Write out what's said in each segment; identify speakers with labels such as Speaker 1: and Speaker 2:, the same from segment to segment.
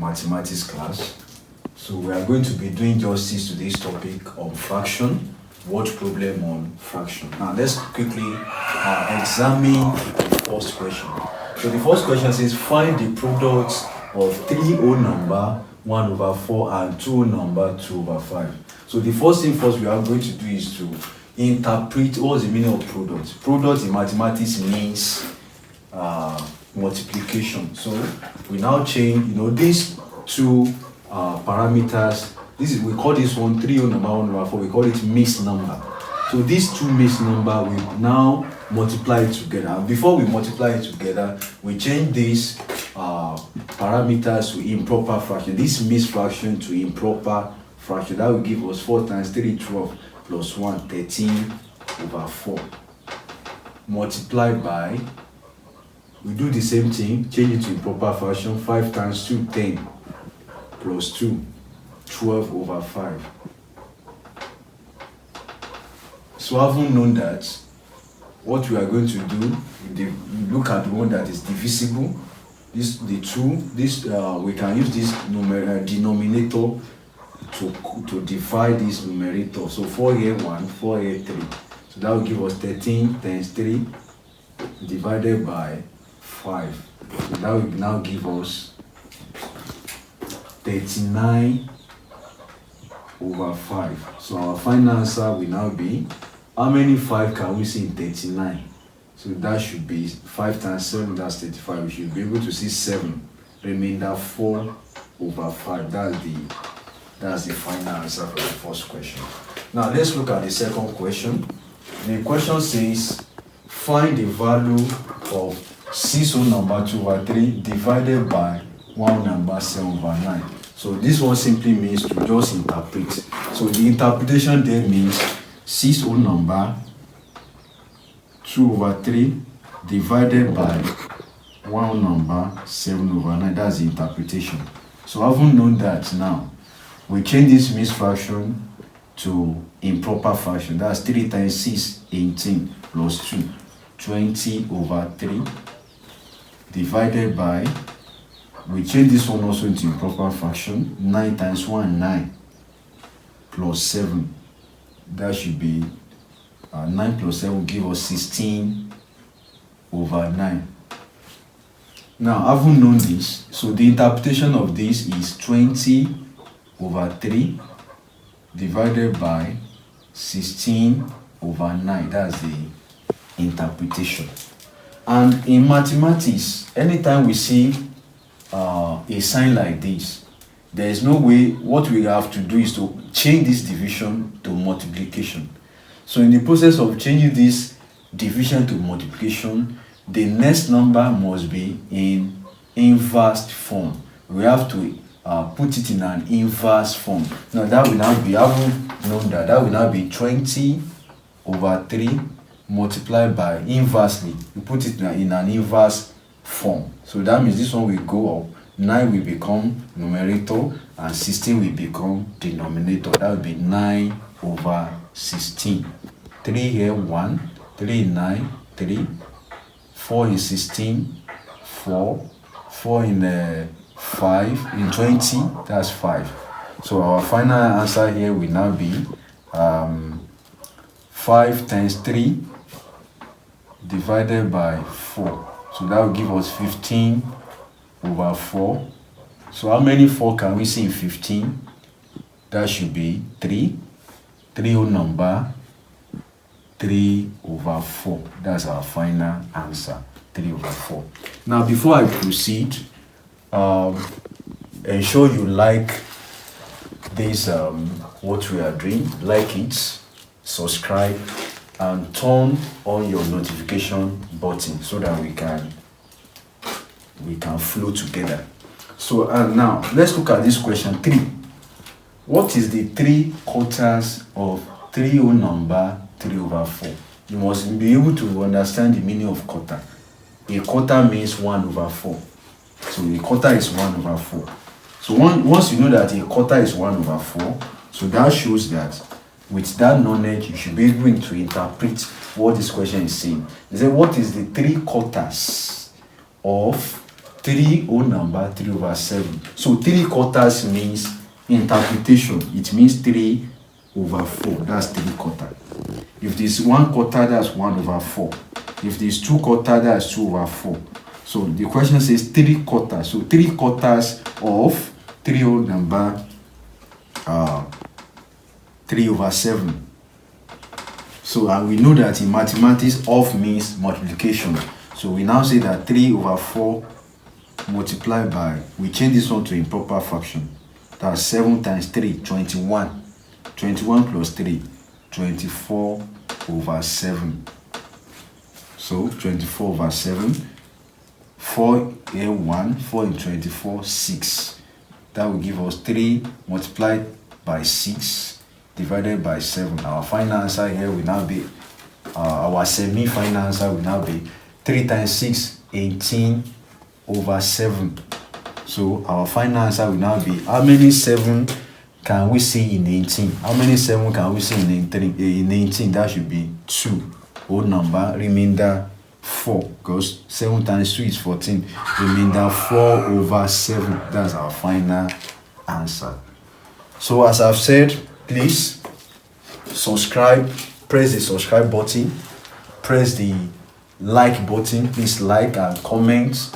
Speaker 1: mathematics class. So we are going to be doing justice to this topic on fraction, word problem on fraction. Now let's quickly examine the first question. So the first question says find the product of 3 whole number 1/4 and 2 whole number 2/5. So the first thing first we are going to do is to interpret what's the meaning of product. Product in mathematics means multiplication. So we now change, these two parameters. We call this one 3 whole number 1/4. We call it mixed number. So these two mixed number we now multiply it together. And before we multiply it together, we change these parameters to improper fraction. This mixed fraction to improper fraction. That will give us 4 times 3, 12, plus 1, 13/4. Multiplied by, we do the same thing, change it to improper fraction. 5 times 2, 10, plus 2, 12/5. So having known that, what we are going to do, look at the one that is divisible. We can use this denominator to divide this numerator. So 4 here 1, 4 here 3. So that will give us 13 times 3 divided by 5. So that will now give us 39/5. So our final answer will now be, how many 5 can we see in 39? So that should be 5 times 7, that's 35. We should be able to see 7. Remainder 4/5. That's the final answer for the first question. Now let's look at the second question. The question says, find the value of 6 whole number 2/3 divided by 1 number 7/9. So this one simply means to just interpret. So the interpretation there means 6 whole number 2/3 divided by 1 number 7/9. That's the interpretation. So having known that, now we change this mixed fraction to improper fraction. That's 3 times 6, 18, plus 2, 20/3 divided by, we change this one also into improper fraction. 9 times 1, 9, plus 7. That should be 9 plus 7 will give us 16/9. Now, having known this, so the interpretation of this is 20/3 divided by 16/9. That's the interpretation. And in mathematics, anytime we see a sign like this, there is no way. What we have to do is to change this division to multiplication. So in the process of changing this division to multiplication, the next number must be in inverse form. We have to put it in an inverse form. Now that will now be, I haven't known that, will now be 20/3 multiplied by, inversely, we put it in an inverse form. So that means this one will go up, 9 will become numerator and 16 will become denominator. That will be 9/16. 3 here 1, 3 in 9, 3, 4 in 16, 4, 4 in 5, in 20, that's 5. So our final answer here will now be 5 times 3 divided by 4. So that will give us 15/4. So how many 4 can we see in 15? That should be 3. 3 whole number 3/4. That's our final answer, 3/4. Now before I proceed, ensure you like this what we are doing. Like it, subscribe, and turn on your notification button so that we can flow together. So now let's look at this question 3. What is the 3/4 of 3 whole number 3/4? You must be able to understand the meaning of quarter. A quarter means 1/4. So a quarter is 1/4. So once you know that a quarter is 1/4, so that shows that with that knowledge, you should be able to interpret what this question is saying. They say, what is the 3/4 of 3 whole number 3 over 7. So 3 quarters means interpretation. It means 3 over 4. That's 3 quarter. If this 1 quarter, that's 1 over 4. If this 2 quarter, that's 2 over 4. So the question says 3 quarters. So 3 quarters of 3 whole number 3 over 7. So and we know that in mathematics of means multiplication. So we now say that 3 over 4 multiplied by, we change this one to improper fraction. That's 7 times 3, 21. 21 plus 3, 24 over 7. So 24 over 7. 4 here 1, 4 in 24, 6. That will give us 3 multiplied by 6 divided by 7. Our final answer here will now be, our semi-final answer will now be 3 times 6, 18 over 7. So our final answer will now be, how many 7 can we see in 18? How many 7 can we see in 18? That should be 2. Whole number, remainder 4. Because 7 times 2 is 14. Remainder 4 over 7. That's our final answer. So as I've said, please subscribe, press the subscribe button, press the like button. Please like and comment.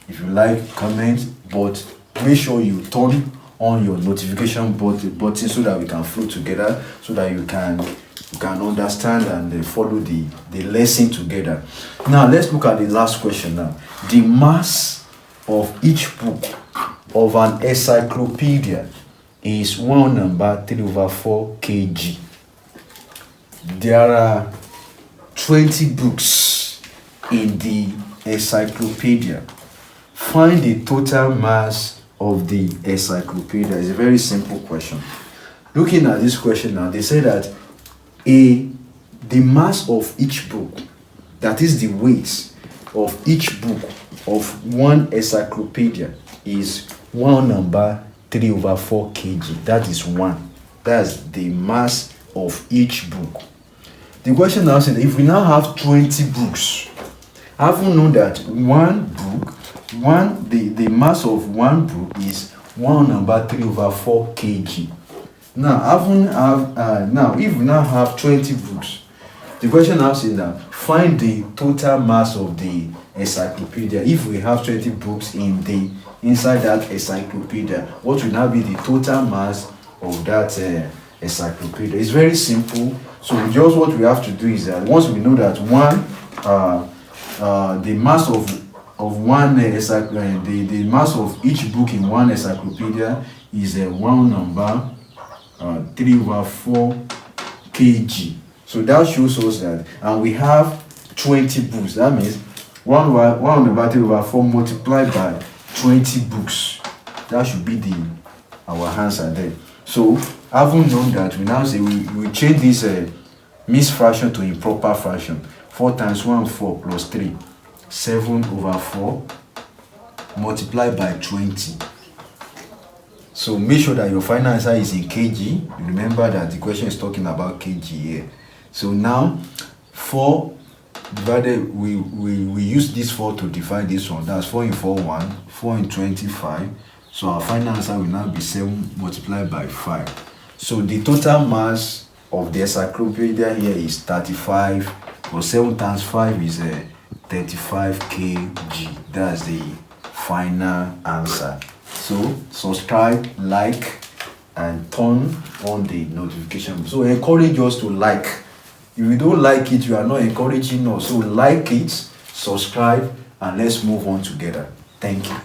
Speaker 1: If you like, comment, but make sure you turn on your notification button so that we can flow together, so that you can understand and follow the lesson together. Now let's look at the last question now. The mass of each book of an encyclopedia is 1 number 3 over 4 kg. There are 20 books in the encyclopedia. Find the total mass of the encyclopedia. It's a very simple question. Looking at this question now, they say that the mass of each book, that is the weight of each book of one encyclopedia, is 1 number 3 over 4 kg. That is 1. That's the mass of each book. The question now says, if we now have 20 books, have we known that the mass of one book is 1 number 3 over 4 kg. Now, if we now have 20 books, the question now says that find the total mass of the encyclopedia. If we have 20 books inside that encyclopedia, what will now be the total mass of that encyclopedia? It's very simple. So just what we have to do is that once we know that the mass of one the mass of each book in one encyclopedia is 1 number 3 over 4 kg. So that shows us that, and we have 20 books. That means 1 number 3 over 4 multiplied by 20 books. That should be our answer there. So having known that, we now say we change this mixed fraction to improper fraction. 4 times 1, 4 plus 3, 7 over 4 multiplied by 20. So make sure that your final answer is in kg. Remember that the question is talking about kg here. So now 4 divided, we use this 4 to divide this one. That's 4 in 4, 1, 4 in 25. So our final answer will now be 7 multiplied by 5. So the total mass of the encyclopedia here is 35. But 7 times 5 is 35 kg. That's the final answer. So subscribe, like, and turn on the notification. So encourage us to like. If you don't like it, you are not encouraging us. So like it, subscribe, and let's move on together. Thank you.